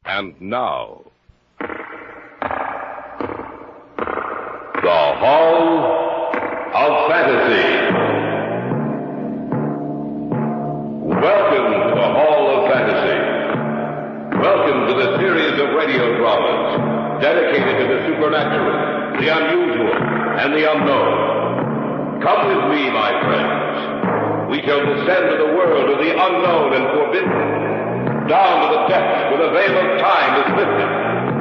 And now, the Hall of Fantasy. Welcome to the Hall of Fantasy. Welcome to the series of radio dramas dedicated to the supernatural, the unusual, and the unknown. Come with me, my friends. We shall descend to the world of the unknown and forbidden. Down to the depths where the veil of time is lifted,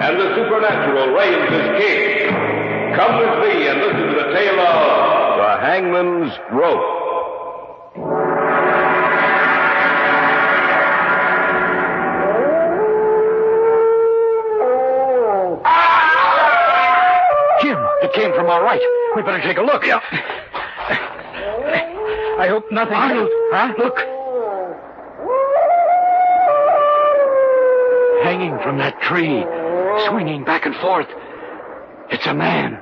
and the supernatural reigns as king. Come with me and listen to the tale of the Hangman's Rope. Jim, it came from our right. We better take a look. Yeah. I hope nothing... Arnold, huh? Look. Hanging from that tree, swinging back and forth. It's a man.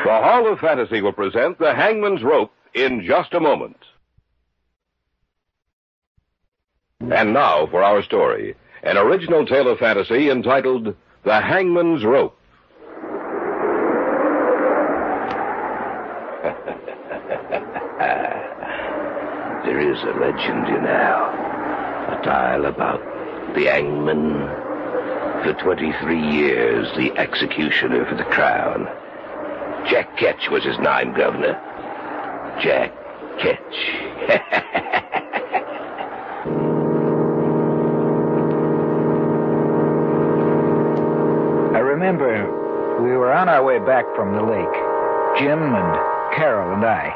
The Hall of Fantasy will present The Hangman's Rope in just a moment. And now for our story, an original tale of fantasy entitled The Hangman's Rope. There is a legend, you know, a tale about the hangman. For 23 years, the executioner for the crown. Jack Ketch was his name, Governor. Jack Ketch. I remember we were on our way back from the lake, Jim and Carol and I.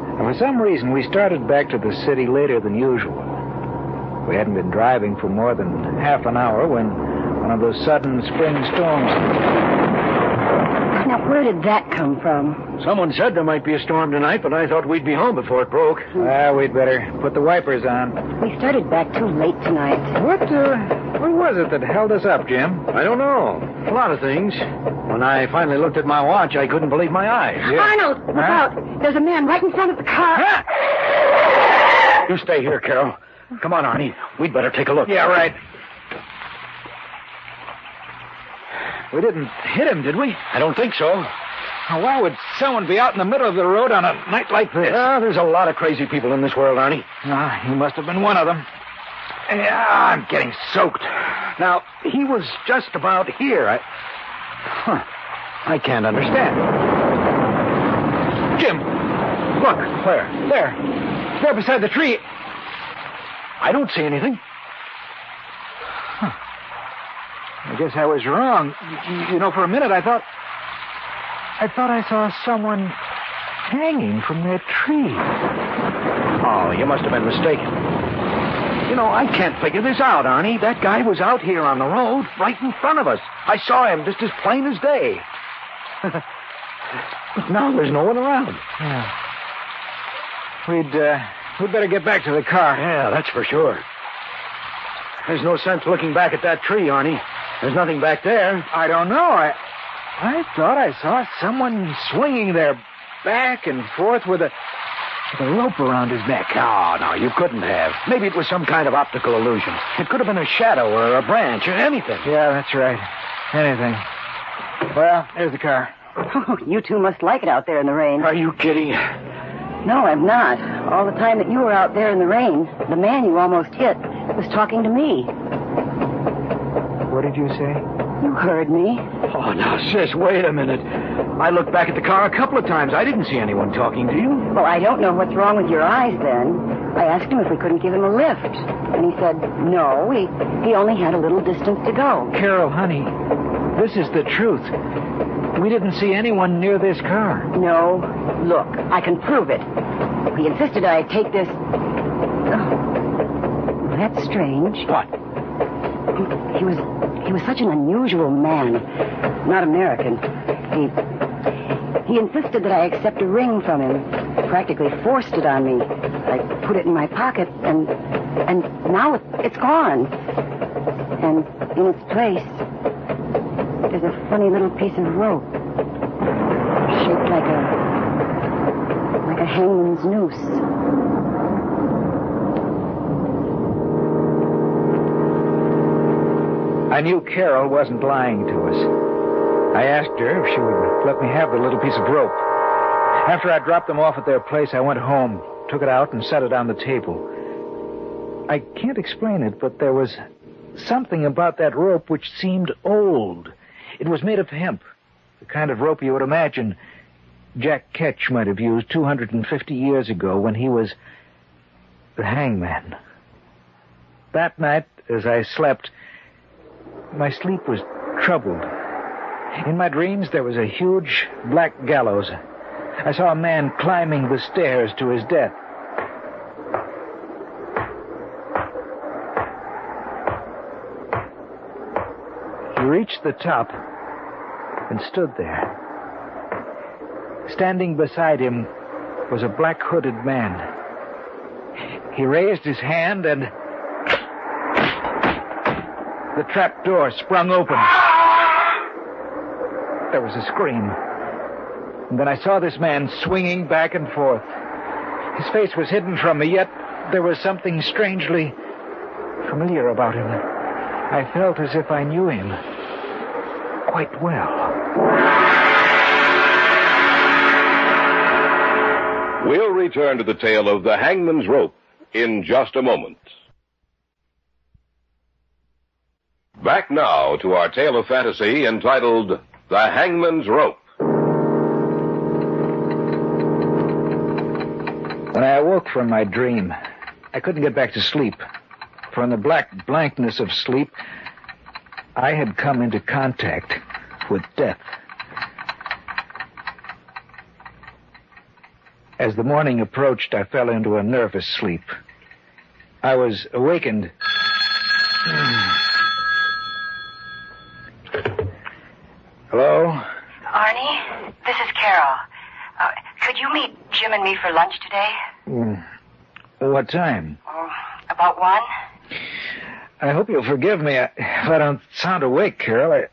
For some reason, we started back to the city later than usual. We hadn't been driving for more than half an hour when one of those sudden spring storms... Now, where did that come from? Someone said there might be a storm tonight, but I thought we'd be home before it broke. Well, we'd better put the wipers on. We started back too late tonight. What was it that held us up, Jim? I don't know. A lot of things. When I finally looked at my watch, I couldn't believe my eyes. Yeah. Arnold, look out. There's a man right in front of the car. Ah! You stay here, Carol. Come on, Arnie. We'd better take a look. Yeah, right. We didn't hit him, did we? I don't think so. Now, why would someone be out in the middle of the road on a night like this? There's a lot of crazy people in this world, Arnie. He must have been one of them. Yeah, I'm getting soaked. Now, he was just about here. I can't understand. Jim, look. Where? There beside the tree. I don't see anything. I guess I was wrong. You know, for a minute I thought I saw someone hanging from that tree. Oh, you must have been mistaken. You know, I can't figure this out, Arnie. That guy was out here on the road, right in front of us. I saw him just as plain as day. But now there's no one around. Yeah. We'd better get back to the car. Yeah, that's for sure. There's no sense looking back at that tree, Arnie. There's nothing back there. I don't know. I thought I saw someone swinging there back and forth with a rope around his neck. Oh, no, you couldn't have. Maybe it was some kind of optical illusion. It could have been a shadow or a branch or anything. Yeah, that's right. Anything. Well, there's the car. Oh, you two must like it out there in the rain. Are you kidding? No, I'm not. All the time that you were out there in the rain, the man you almost hit was talking to me. What did you say? You heard me. Oh, now, sis, wait a minute. I looked back at the car a couple of times. I didn't see anyone talking to you. Well, I don't know what's wrong with your eyes, then. I asked him if we couldn't give him a lift. And he said, no, he only had a little distance to go. Carol, honey, this is the truth. We didn't see anyone near this car. No. Look, I can prove it. He insisted I take this... Oh, that's strange. What? He was such an unusual man. Not American. He insisted that I accept a ring from him. Practically forced it on me. I put it in my pocket, and now it's gone. And in its place, there's a funny little piece of rope, shaped like a hangman's noose. I knew Carol wasn't lying to us. I asked her if she would let me have the little piece of rope. After I dropped them off at their place, I went home, took it out, and set it on the table. I can't explain it, but there was something about that rope which seemed old. It was made of hemp, the kind of rope you would imagine Jack Ketch might have used 250 years ago when he was the hangman. That night, as I slept, my sleep was troubled. In my dreams, there was a huge black gallows. I saw a man climbing the stairs to his death. He reached the top and stood there. Standing beside him was a black-hooded man. He raised his hand and the trap door sprung open. There was a scream. And then I saw this man swinging back and forth. His face was hidden from me, yet there was something strangely familiar about him. I felt as if I knew him quite well. We'll return to the tale of the Hangman's Rope in just a moment. Back now to our tale of fantasy entitled The Hangman's Rope. When I awoke from my dream, I couldn't get back to sleep. For in the black blankness of sleep, I had come into contact with death. As the morning approached, I fell into a nervous sleep. I was awakened. Hello? Arnie, this is Carol. Could you meet Jim and me for lunch today? What time? About 1. I hope you'll forgive me if I don't sound awake, Carol.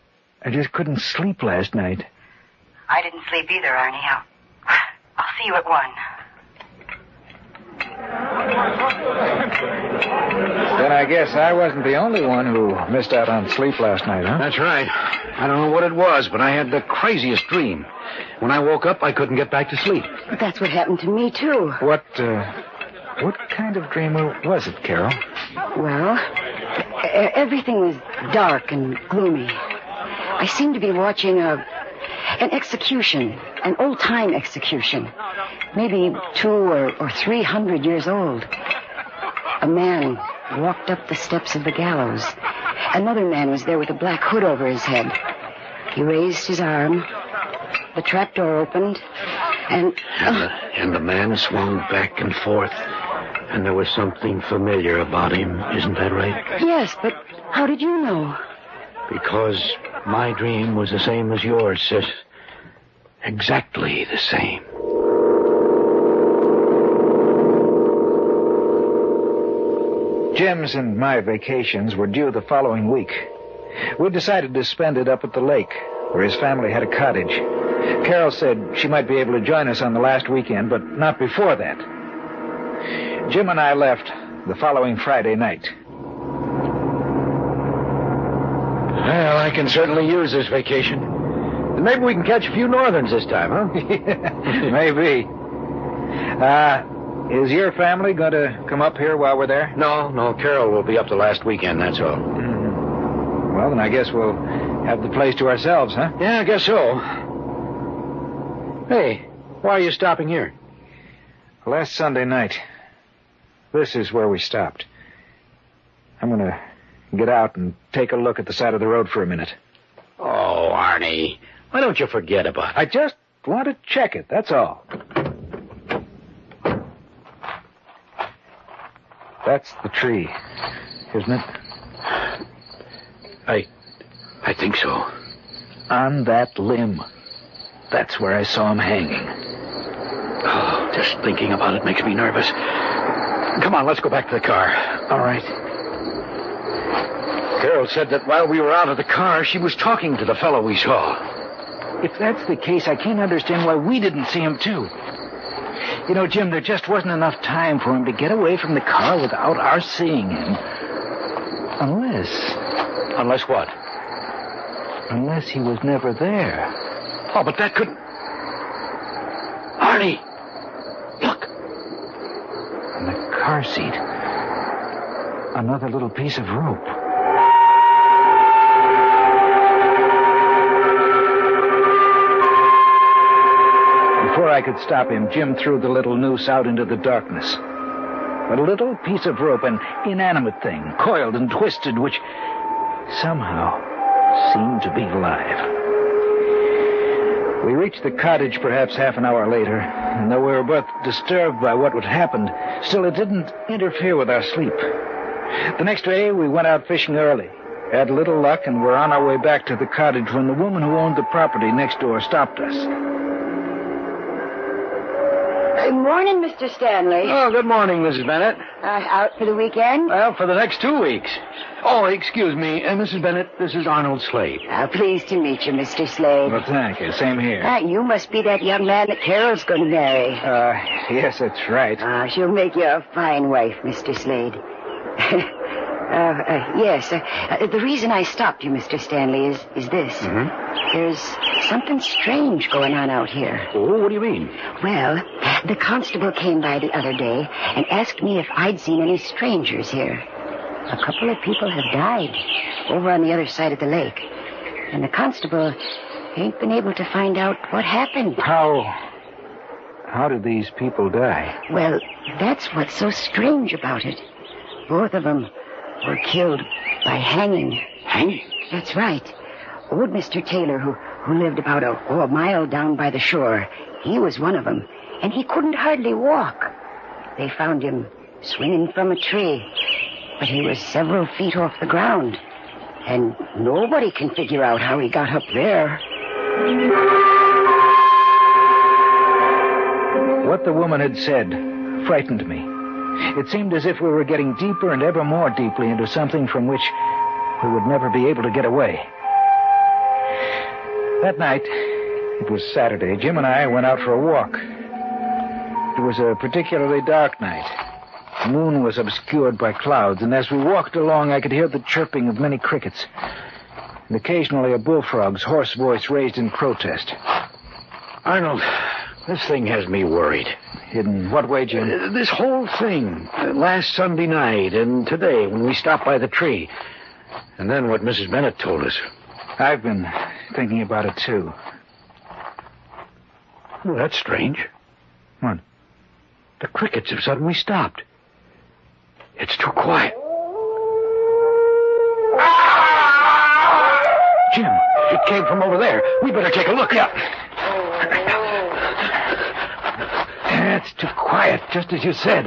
I just couldn't sleep last night. I didn't sleep either, Arnie. I'll see you at 1. Then I guess I wasn't the only one who missed out on sleep last night, huh? That's right. I don't know what it was, but I had the craziest dream. When I woke up, I couldn't get back to sleep. But that's what happened to me, too. What kind of dream was it, Carol? Well, everything was dark and gloomy. I seemed to be watching an execution, an old-time execution, maybe 200 or 300 years old. A man walked up the steps of the gallows. Another man was there with a black hood over his head. He raised his arm. The trapdoor opened, And the man swung back and forth, and there was something familiar about him. Isn't that right? Yes, but how did you know? Because my dream was the same as yours, sis. Exactly the same. Jim's and my vacations were due the following week. We decided to spend it up at the lake, where his family had a cottage. Carol said she might be able to join us on the last weekend, but not before that. Jim and I left the following Friday night. Well, I can certainly use this vacation. And maybe we can catch a few northerns this time, huh? Maybe. Is your family going to come up here while we're there? No, Carol will be up the last weekend, that's all. Well, then I guess we'll have the place to ourselves, huh? Yeah, I guess so. Hey, why are you stopping here? Last Sunday night, this is where we stopped. I'm going to get out and take a look at the side of the road for a minute. Oh, Arnie, why don't you forget about it? I just want to check it, that's all. That's the tree, isn't it? I think so. On that limb. That's where I saw him hanging. Oh, just thinking about it makes me nervous. Come on, let's go back to the car. All right. Carol said that while we were out of the car, she was talking to the fellow we saw. If that's the case, I can't understand why we didn't see him, too. You know, Jim, there just wasn't enough time for him to get away from the car without our seeing him. Unless... Unless what? Unless he was never there. Oh, but that could... Arnie! Look! On the car seat, another little piece of rope. Before I could stop him, Jim threw the little noose out into the darkness. A little piece of rope, an inanimate thing, coiled and twisted, which somehow seemed to be alive. We reached the cottage perhaps half an hour later, and though we were both disturbed by what had happened, still it didn't interfere with our sleep. The next day, we went out fishing early, had little luck, and were on our way back to the cottage when the woman who owned the property next door stopped us. Good morning, Mr. Stanley. Oh, good morning, Mrs. Bennett. Out for the weekend? Well, for the next 2 weeks. Oh, excuse me, Mrs. Bennett, this is Arnold Slade. Pleased to meet you, Mr. Slade. Well, thank you. Same here. You must be that young man that Carol's going to marry. Yes, that's right. She'll make you a fine wife, Mr. Slade. Yes. The reason I stopped you, Mr. Stanley, is this. Mm-hmm. There's something strange going on out here. Oh, what do you mean? Well, the constable came by the other day and asked me if I'd seen any strangers here. A couple of people have died over on the other side of the lake. And the constable ain't been able to find out what happened. How did these people die? Well, that's what's so strange about it. Both of them were killed by hanging. Hanging? That's right. Old Mr. Taylor, who lived about a mile down by the shore, he was one of them, and he couldn't hardly walk. They found him swinging from a tree, but he was several feet off the ground, and nobody can figure out how he got up there. What the woman had said frightened me. It seemed as if we were getting deeper and ever more deeply into something from which we would never be able to get away. That night, it was Saturday, Jim and I went out for a walk. It was a particularly dark night. The moon was obscured by clouds, and as we walked along, I could hear the chirping of many crickets, and occasionally a bullfrog's hoarse voice raised in protest. Arnold, this thing has me worried. In what way, Jim? This whole thing. Last Sunday night and today when we stopped by the tree. And then what Mrs. Bennett told us. I've been thinking about it, too. Well, that's strange. What? The crickets have suddenly stopped. It's too quiet. Jim, it came from over there. We better take a look. Yeah. It's too quiet, just as you said.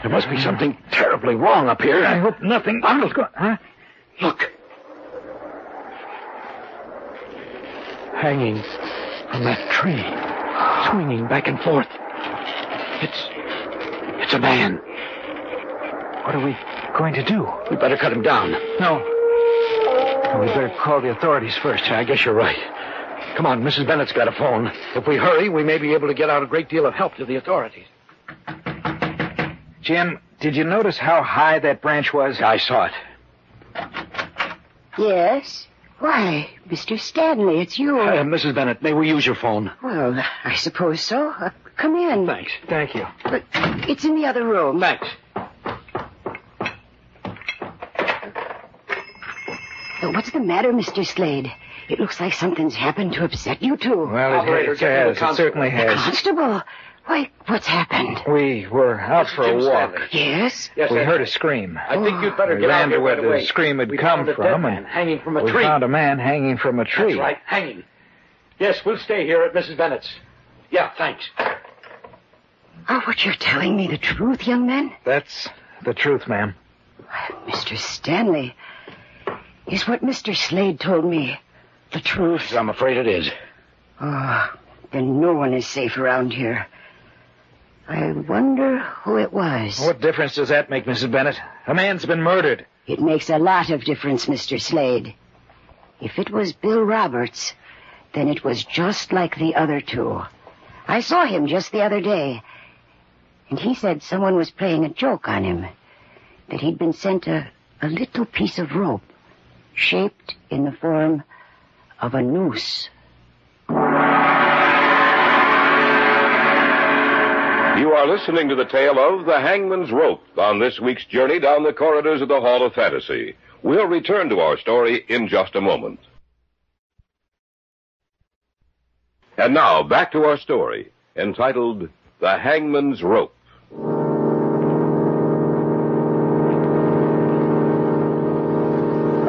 There must be something terribly wrong up here. I hope nothing... Arnold, Huh? Look. Hanging from that tree, swinging back and forth. It's a man. What are we going to do? We better cut him down. No. We better call the authorities first. I guess you're right. Come on, Mrs. Bennett's got a phone. If we hurry, we may be able to get out a great deal of help to the authorities. Jim, did you notice how high that branch was? I saw it. Yes? Why, Mr. Stanley, it's you. Mrs. Bennett, may we use your phone? Well, I suppose so. Come in. Thanks. Thank you. But it's in the other room. Thanks. What's the matter, Mr. Slade? It looks like something's happened to upset you two. Well, it has. It certainly has. Constable? Why, what's happened? We were out for a walk. Yes? We heard a scream. I think you'd better We get out ran here to where right away. the scream had We come found a from, dead and man hanging from a we tree. found a man hanging from a tree. That's right, hanging. Yes, we'll stay here at Mrs. Bennett's. Yeah, thanks. Oh, what you're telling me the truth, young man? That's the truth, ma'am. Mr. Stanley, is what Mr. Slade told me the truth? I'm afraid it is. Oh, then no one is safe around here. I wonder who it was. What difference does that make, Mrs. Bennett? A man's been murdered. It makes a lot of difference, Mr. Slade. If it was Bill Roberts, then it was just like the other two. I saw him just the other day, and he said someone was playing a joke on him, that he'd been sent a little piece of rope, shaped in the form of a noose. You are listening to the tale of The Hangman's Rope on this week's journey down the corridors of the Hall of Fantasy. We'll return to our story in just a moment. And now, back to our story, entitled The Hangman's Rope.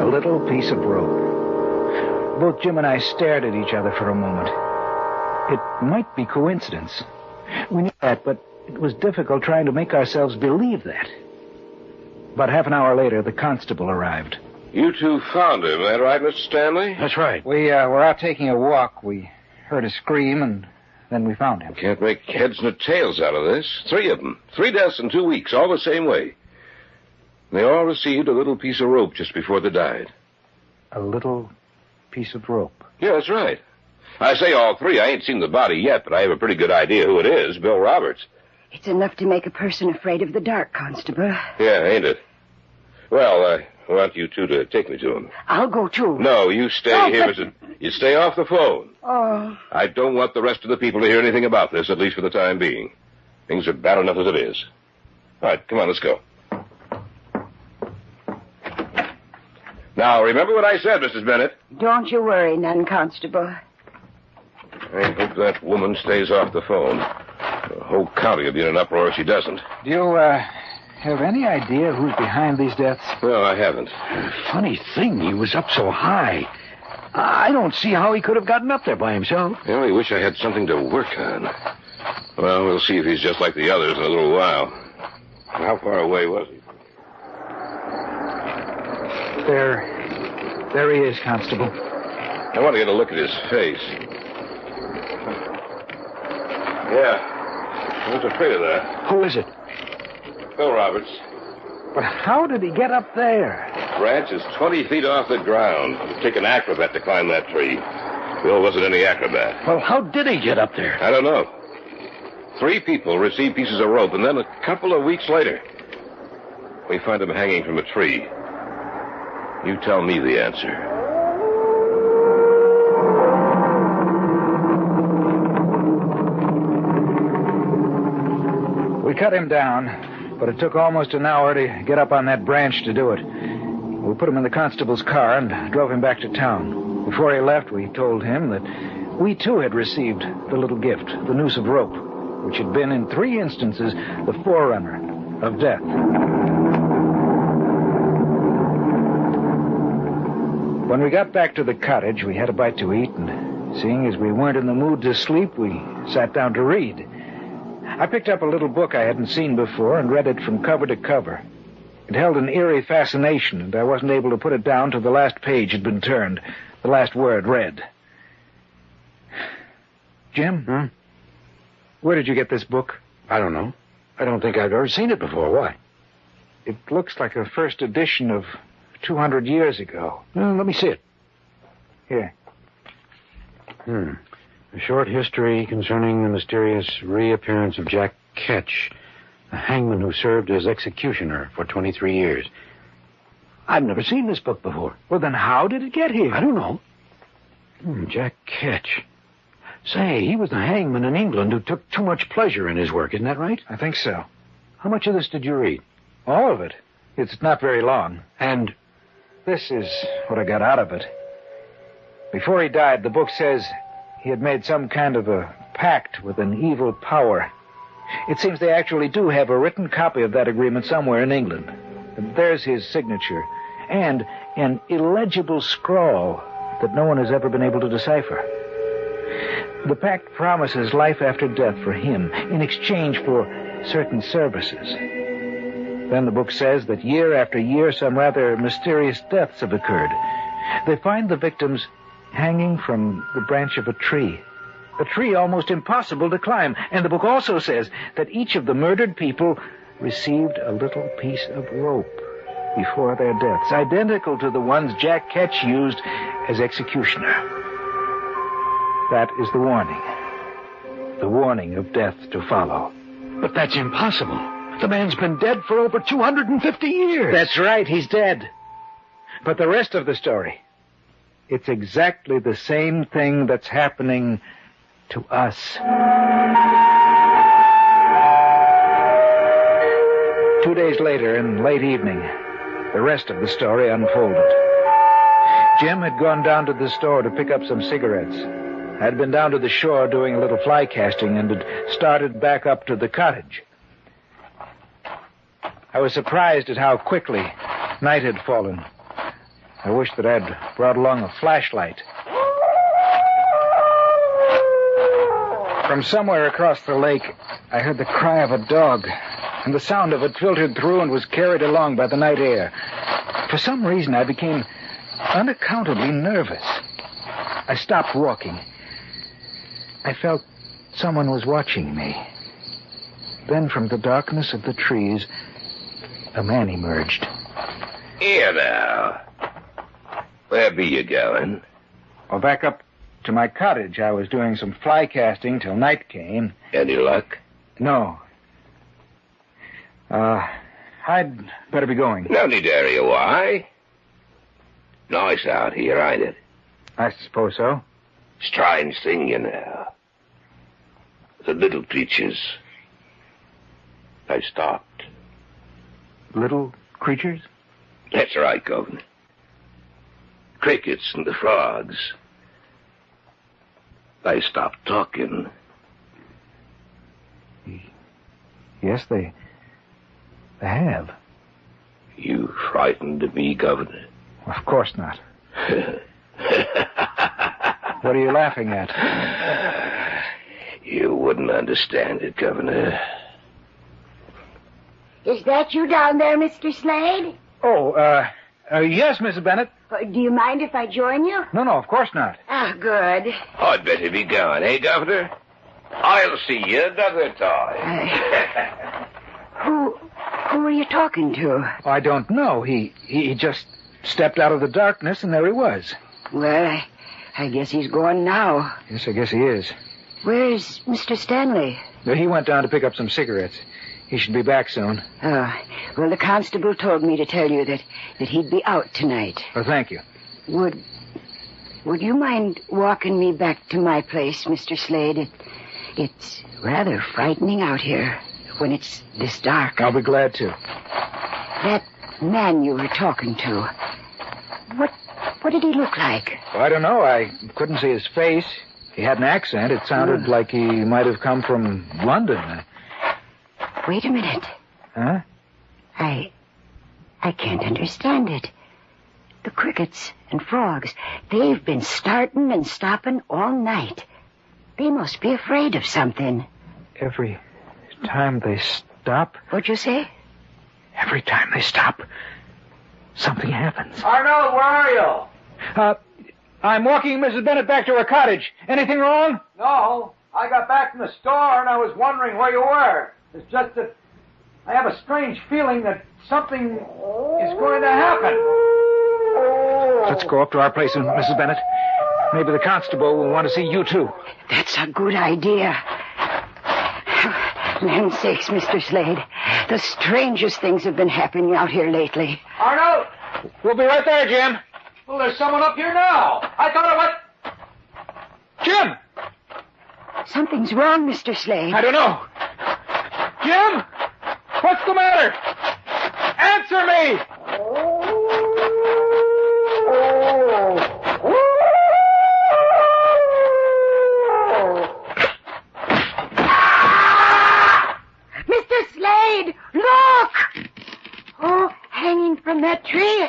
A little piece of rope. Both Jim and I stared at each other for a moment. It might be coincidence. We knew that, but it was difficult trying to make ourselves believe that. About half an hour later, the constable arrived. You two found him, is that right, Mr. Stanley? That's right. We were out taking a walk. We heard a scream, and then we found him. Can't make heads nor tails out of this. 3 of them. 3 deaths in 2 weeks, all the same way. They all received a little piece of rope just before they died. A little piece of rope. Yeah, that's right. I say all 3. I ain't seen the body yet, but I have a pretty good idea who it is. Bill Roberts. It's enough to make a person afraid of the dark, Constable. Yeah, ain't it? Well, I want you two to take me to him. I'll go, too. No, you stay here. You stay off the phone. Oh. I don't want the rest of the people to hear anything about this, at least for the time being. Things are bad enough as it is. All right, come on, let's go. Now, remember what I said, Mrs. Bennett. Don't you worry none, Constable. I hope that woman stays off the phone. The whole county will be in an uproar if she doesn't. Do you, have any idea who's behind these deaths? No, I haven't. Funny thing, he was up so high. I don't see how he could have gotten up there by himself. I only wish I had something to work on. Well, we'll see if he's just like the others in a little while. How far away was he? There he is, Constable. I want to get a look at his face. Yeah. I was afraid of that. Who is it? Bill Roberts. But how did he get up there? The branch is 20 feet off the ground. It'd take an acrobat to climb that tree. Bill wasn't any acrobat. Well, how did he get up there? I don't know. 3 people received pieces of rope, and then a couple of weeks later, we find him hanging from a tree. You tell me the answer. We cut him down, but it took almost an hour to get up on that branch to do it. We put him in the constable's car and drove him back to town. Before he left, we told him that we, too, had received the little gift, the noose of rope, which had been, in 3 instances, the forerunner of death. When we got back to the cottage, we had a bite to eat, and seeing as we weren't in the mood to sleep, we sat down to read. I picked up a little book I hadn't seen before and read it from cover to cover. It held an eerie fascination, and I wasn't able to put it down till the last page had been turned, the last word read. Jim? Where did you get this book? I don't know. I don't think I've ever seen it before. Why? It looks like a first edition of 200 years ago. Well, let me see it. Here. A short history concerning the mysterious reappearance of Jack Ketch, a hangman who served as executioner for 23 years. I've never seen this book before. Well, then how did it get here? I don't know. Jack Ketch. Say, he was the hangman in England who took too much pleasure in his work, isn't that right? I think so. How much of this did you read? All of it. It's not very long. And this is what I got out of it. Before he died, the book says he had made some kind of a pact with an evil power. It seems they actually do have a written copy of that agreement somewhere in England. And there's his signature, and an illegible scrawl that no one has ever been able to decipher. The pact promises life after death for him in exchange for certain services. Then the book says that year after year some rather mysterious deaths have occurred. They find the victims hanging from the branch of a tree almost impossible to climb. And the book also says that each of the murdered people received a little piece of rope before their deaths, identical to the ones Jack Ketch used as executioner. That is the warning of death to follow. But that's impossible. The man's been dead for over 250 years. That's right, he's dead. But the rest of the story, it's exactly the same thing that's happening to us. 2 days later, in late evening, the rest of the story unfolded. Jim had gone down to the store to pick up some cigarettes. I'd been down to the shore doing a little fly casting and had started back up to the cottage. I was surprised at how quickly night had fallen. I wished that I'd brought along a flashlight. From somewhere across the lake, I heard the cry of a dog, and the sound of it filtered through and was carried along by the night air. For some reason, I became unaccountably nervous. I stopped walking. I felt someone was watching me. Then from the darkness of the trees, a man emerged. Here now. Where be you going? Well, back up to my cottage. I was doing some fly casting till night came. Any luck? No. I'd better be going. No need to hurry. Why? Nice out here, ain't it? I suppose so. Strange thing, you know. The little creatures, they stopped. Little creatures? That's right, Governor. Crickets and the frogs. They stopped talking. Yes, they have. You frightened me, Governor? Of course not. What are you laughing at? You wouldn't understand it, Governor. Is that you down there, Mr. Slade? Oh, yes, Mrs. Bennett. Do you mind if I join you? No, of course not. Ah, good. I'd better be going, eh, Governor? I'll see you another time. Who are you talking to? I don't know. He just stepped out of the darkness, and there he was. Well, I guess he's gone now. Yes, I guess he is. Where's Mr. Stanley? He went down to pick up some cigarettes. He should be back soon. Well, the constable told me to tell you that he'd be out tonight. Oh, thank you. Would you mind walking me back to my place, Mr. Slade? It's rather frightening out here when it's this dark. I'll be glad to. That man you were talking to, what did he look like? Well, I don't know. I couldn't see his face. He had an accent. It sounded like he might have come from London. Wait a minute. Huh? I can't understand it. The crickets and frogs, they've been starting and stopping all night. They must be afraid of something. Every time they stop... What'd you say? Every time they stop, something happens. Arnold, where are you? I'm walking Mrs. Bennett back to her cottage. Anything wrong? No. I got back from the store and I was wondering where you were. It's just that I have a strange feeling that something is going to happen. Let's go up to our place, Mrs. Bennett. Maybe the constable will want to see you, too. That's a good idea. Land's sakes, Mr. Slade. The strangest things have been happening out here lately. Arnold! We'll be right there, Jim. Well, there's someone up here now. I thought I went... Jim! Something's wrong, Mr. Slade. I don't know. Jim! What's the matter? Answer me! Mr. Slade, look! Oh, hanging from that tree.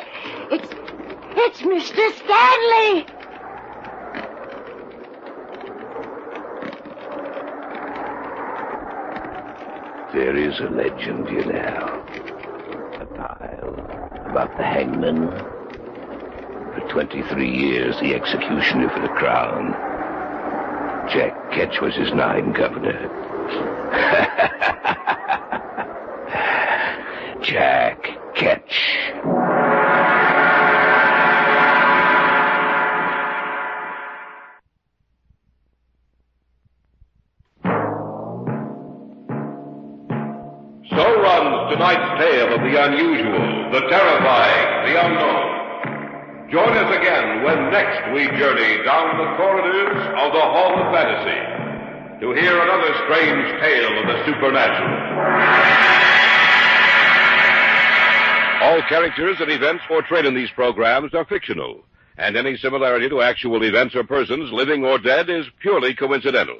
It's Mr. Stanley. There is a legend, you know. A tale about the hangman. For 23 years, the executioner for the crown. Jack Ketch was his name, Governor. Jack Ketch. So runs tonight's tale of the unusual, the terrifying, the unknown. Join us again when next we journey down the corridors of the Hall of Fantasy to hear another strange tale of the supernatural. All characters and events portrayed in these programs are fictional, and any similarity to actual events or persons, living or dead, is purely coincidental.